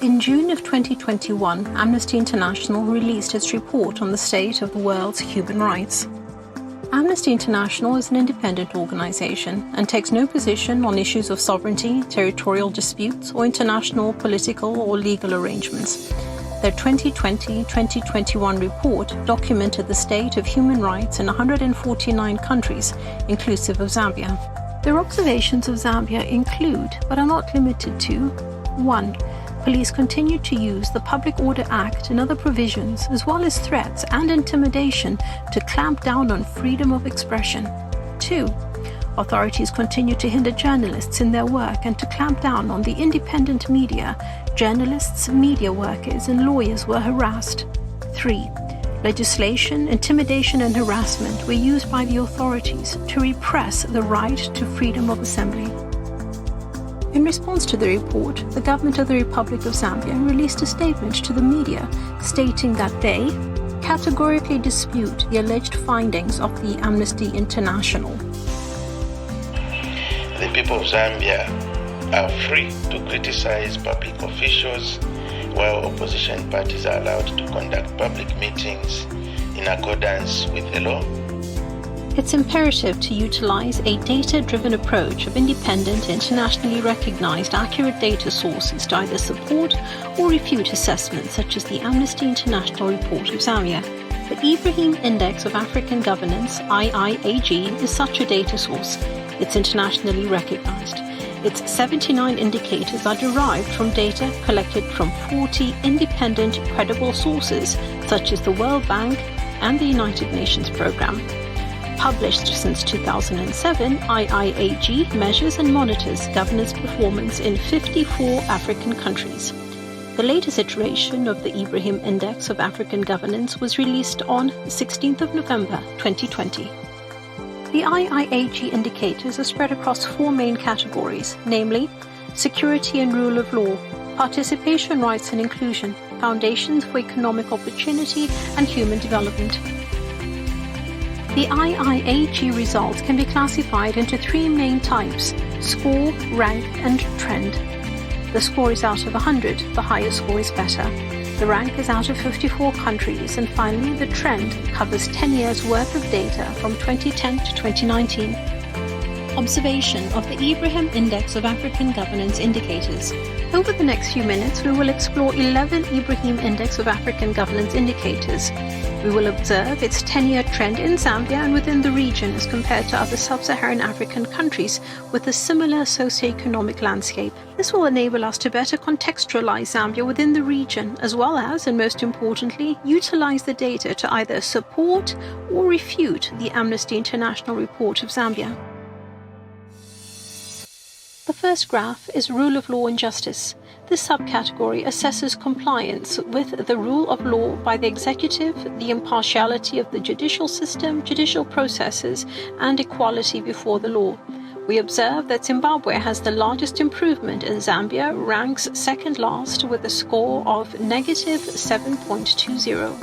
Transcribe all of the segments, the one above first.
In June of 2021, Amnesty International released its report on the state of the world's human rights. Amnesty International is an independent organization and takes no position on issues of sovereignty, territorial disputes, or international political or legal arrangements. Their 2020-2021 report documented the state of human rights in 149 countries, inclusive of Zambia. Their observations of Zambia include, but are not limited to, 1. Police continue to use the Public Order Act and other provisions, as well as threats and intimidation, to clamp down on freedom of expression. 2. Authorities continue to hinder journalists in their work and to clamp down on the independent media. Journalists, media workers, and lawyers were harassed. 3. Legislation, intimidation, and harassment were used by the authorities to repress the right to freedom of assembly. In response to the report, the government of the Republic of Zambia released a statement to the media stating that they categorically dispute the alleged findings of the Amnesty International. The people of Zambia are free to criticize public officials, while opposition parties are allowed to conduct public meetings in accordance with the law. It's imperative to utilize a data-driven approach of independent, internationally recognized, accurate data sources to either support or refute assessments such as the Amnesty International report of Zambia. The Ibrahim Index of African Governance, IIAG, is such a data source. It's internationally recognized. Its 79 indicators are derived from data collected from 40 independent, credible sources such as the World Bank and the United Nations Programme. Published since 2007, IIAG measures and monitors governance performance in 54 African countries. The latest iteration of the Ibrahim Index of African Governance was released on 16th of November 2020. The IIAG indicators are spread across 4 main categories, namely security and rule of law, participation, rights and inclusion, foundations for economic opportunity, and human development. The IIAG results can be classified into 3 main types: score, rank, and trend. The score is out of 100, the highest score is better. The rank is out of 54 countries, and finally the trend covers 10 years worth of data from 2010 to 2019. Observation of the Ibrahim Index of African Governance indicators. Over the next few minutes, we will explore 11 Ibrahim Index of African Governance indicators. We will observe its 10-year trend in Zambia and within the region as compared to other sub-Saharan African countries with a similar socio-economic landscape. This will enable us to better contextualize Zambia within the region, as well as, and most importantly, utilize the data to either support or refute the Amnesty International report of Zambia. The first graph is rule of law and justice. This subcategory assesses compliance with the rule of law by the executive, the impartiality of the judicial system, judicial processes, and equality before the law. We observe that Zimbabwe has the largest improvement, and Zambia ranks second last with a score of -7.20.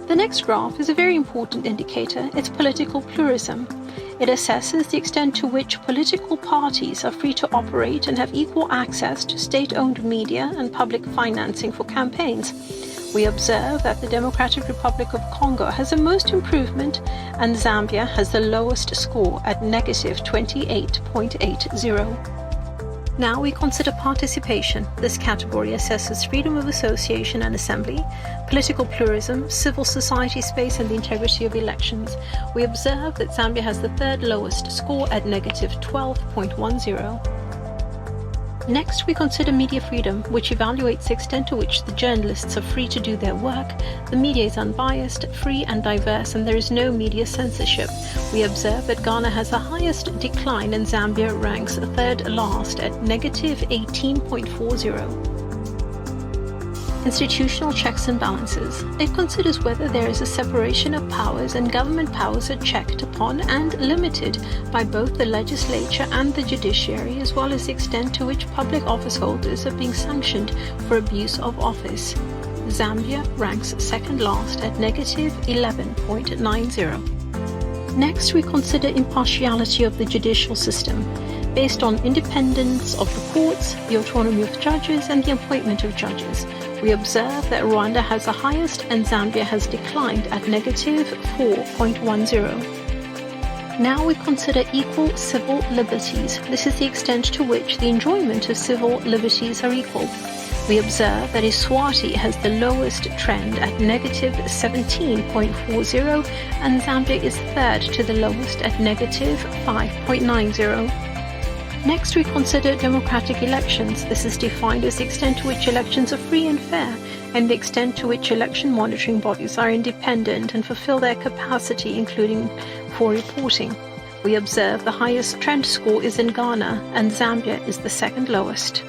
The next graph is a very important indicator. It's political pluralism. It assesses the extent to which political parties are free to operate and have equal access to state-owned media and public financing for campaigns. We observe that the Democratic Republic of Congo has the most improvement, and Zambia has the lowest score at -28.80. Now we consider participation. This category assesses freedom of association and assembly, political pluralism, civil society space, and the integrity of elections. We observe that Zambia has the third lowest score at -12.10. Next, we consider media freedom, which evaluates the extent to which the journalists are free to do their work. The media is unbiased, free and diverse, and there is no media censorship. We observe that Ghana has the highest decline, and Zambia ranks third last at -18.40. Institutional checks and balances. It considers whether there is a separation of powers and government powers are checked upon and limited by both the legislature and the judiciary, as well as the extent to which public office holders are being sanctioned for abuse of office. Zambia ranks second last at -11.90. Next, we consider impartiality of the judicial system, based on independence of the courts, the autonomy of judges, and the appointment of judges. We observe that Rwanda has the highest and Zambia has declined at negative 4.10. Now we consider equal civil liberties. This is the extent to which the enjoyment of civil liberties are equal. We observe that Eswatini has the lowest trend at negative 17.40 and Zambia is third to the lowest at negative 5.90. Next, we consider democratic elections. This is defined as the extent to which elections are free and fair, and the extent to which election monitoring bodies are independent and fulfill their capacity, including for reporting. We observe the highest trend score is in Ghana, and Zambia is the second lowest.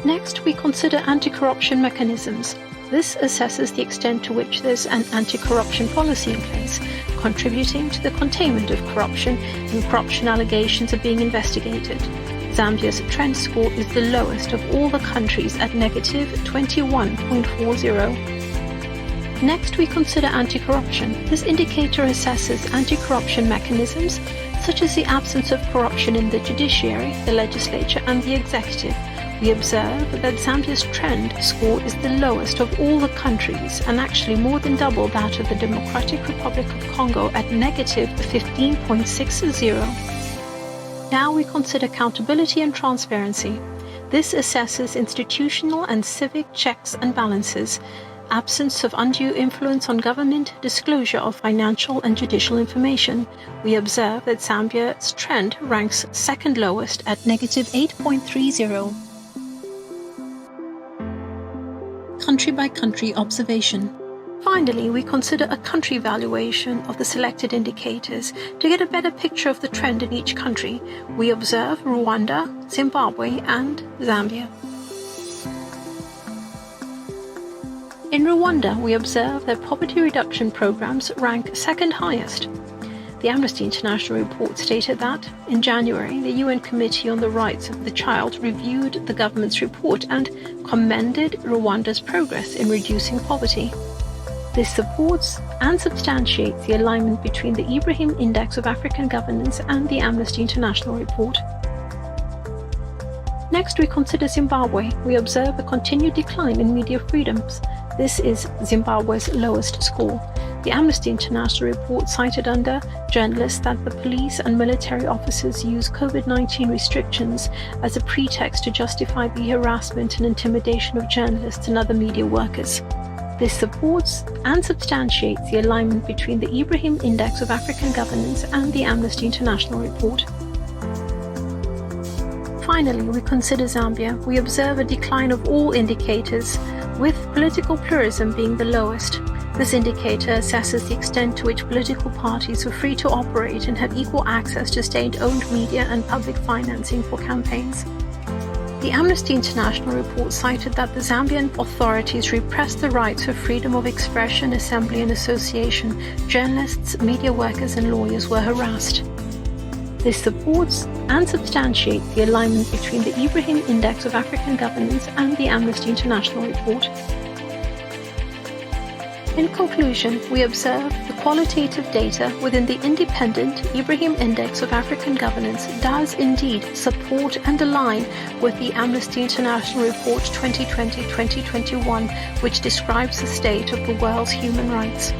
Next, we consider anti-corruption mechanisms. This assesses the extent to which there's an anti-corruption policy in place, contributing to the containment of corruption, and corruption allegations are being investigated. Zambia's trend score is the lowest of all the countries at negative 21.40. Next, we consider anti-corruption. This indicator assesses anti-corruption mechanisms, such as the absence of corruption in the judiciary, the legislature, and the executive. We observe that Zambia's trend score is the lowest of all the countries and actually more than double that of the Democratic Republic of Congo at negative 15.60. Now we consider accountability and transparency. This assesses institutional and civic checks and balances, absence of undue influence on government, disclosure of financial and judicial information. We observe that Zambia's trend ranks second lowest at negative 8.30. Country-by-country observation. Finally, we consider a country valuation of the selected indicators to get a better picture of the trend in each country. We observe Rwanda, Zimbabwe, and Zambia. In Rwanda, we observe that poverty reduction programs rank second highest. The Amnesty International report stated that, in January, the UN Committee on the Rights of the Child reviewed the government's report and commended Rwanda's progress in reducing poverty. This supports and substantiates the alignment between the Ibrahim Index of African Governance and the Amnesty International report. Next, we consider Zimbabwe. We observe a continued decline in media freedoms. This is Zimbabwe's lowest score. The Amnesty International report cited under journalists that the police and military officers use COVID-19 restrictions as a pretext to justify the harassment and intimidation of journalists and other media workers. This supports and substantiates the alignment between the Ibrahim Index of African Governance and the Amnesty International report. Finally, we consider Zambia. We observe a decline of all indicators, with political pluralism being the lowest. This indicator assesses the extent to which political parties are free to operate and have equal access to state-owned media and public financing for campaigns. The Amnesty International report cited that the Zambian authorities repressed the rights of freedom of expression, assembly and association. Journalists, media workers and lawyers were harassed. This supports and substantiates the alignment between the Ibrahim Index of African Governance and the Amnesty International report. In conclusion, we observe the qualitative data within the independent Ibrahim Index of African Governance does indeed support and align with the Amnesty International Report 2020-2021, which describes the state of the world's human rights.